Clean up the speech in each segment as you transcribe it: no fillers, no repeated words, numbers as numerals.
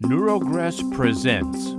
Neurogress presents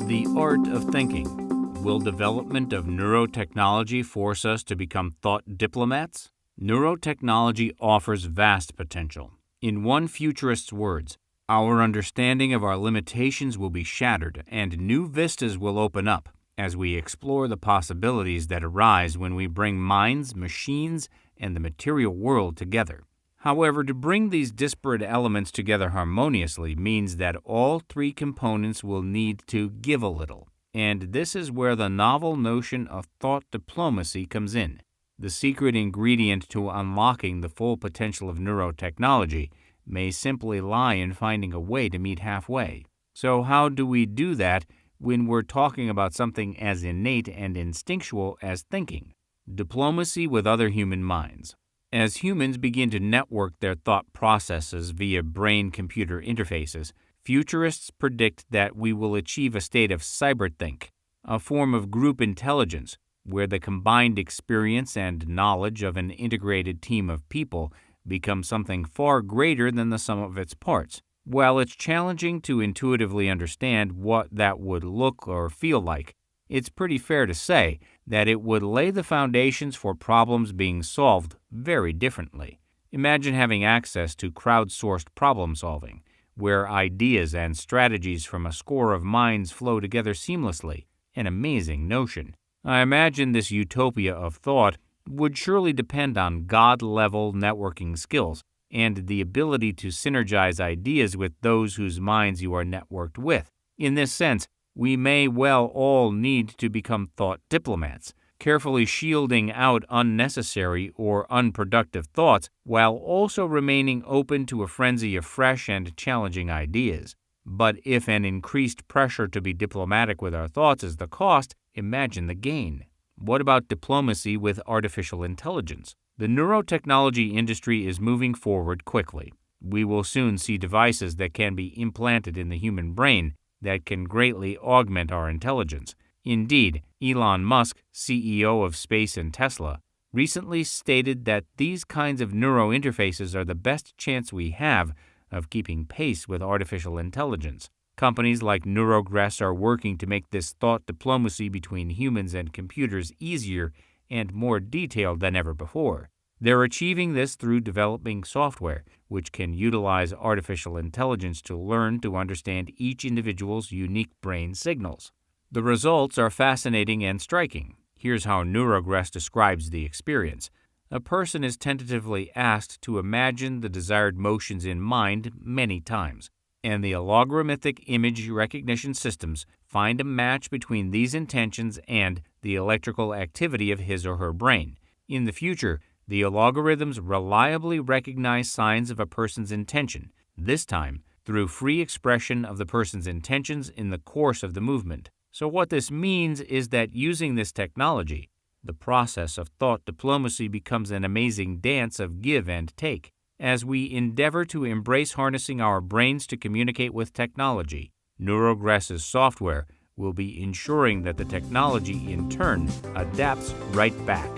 The Art of Thinking. Will development of neurotechnology force us to become thought diplomats? Neurotechnology offers vast potential. In one futurist's words, our understanding of our limitations will be shattered and new vistas will open up as we explore the possibilities that arise when we bring minds, machines, and the material world together. However, to bring these disparate elements together harmoniously means that all three components will need to give a little. And this is where the novel notion of thought diplomacy comes in. The secret ingredient to unlocking the full potential of neurotechnology may simply lie in finding a way to meet halfway. So how do we do that when we're talking about something as innate and instinctual as thinking? Diplomacy with other human minds. As humans begin to network their thought processes via brain-computer interfaces, futurists predict that we will achieve a state of cyberthink, a form of group intelligence where the combined experience and knowledge of an integrated team of people becomes something far greater than the sum of its parts. While it's challenging to intuitively understand what that would look or feel like, it's pretty fair to say that it would lay the foundations for problems being solved very differently. Imagine having access to crowdsourced problem solving, where ideas and strategies from a score of minds flow together seamlessly. An amazing notion. I imagine this utopia of thought would surely depend on God-level networking skills and the ability to synergize ideas with those whose minds you are networked with. In this sense, we may well all need to become thought diplomats, carefully shielding out unnecessary or unproductive thoughts while also remaining open to a frenzy of fresh and challenging ideas. But if an increased pressure to be diplomatic with our thoughts is the cost, imagine the gain. What about diplomacy with artificial intelligence? The neurotechnology industry is moving forward quickly. We will soon see devices that can be implanted in the human brain that can greatly augment our intelligence. Indeed, Elon Musk, CEO of Space and Tesla, recently stated that these kinds of neurointerfaces are the best chance we have of keeping pace with artificial intelligence. Companies like Neurogress are working to make this thought diplomacy between humans and computers easier and more detailed than ever before. They're achieving this through developing software, which can utilize artificial intelligence to learn to understand each individual's unique brain signals. The results are fascinating and striking. Here's how Neurogress describes the experience. A person is tentatively asked to imagine the desired motions in mind many times, and the algorithmic image recognition systems find a match between these intentions and the electrical activity of his or her brain. In the future, the algorithms reliably recognize signs of a person's intention, this time through free expression of the person's intentions in the course of the movement. So what this means is that using this technology, the process of thought diplomacy becomes an amazing dance of give and take. As we endeavor to embrace harnessing our brains to communicate with technology, Neurogress's software will be ensuring that the technology in turn adapts right back.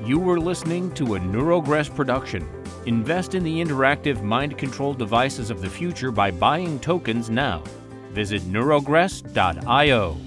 You were listening to a Neurogress production. Invest in the interactive mind-controlled devices of the future by buying tokens now. Visit neurogress.io.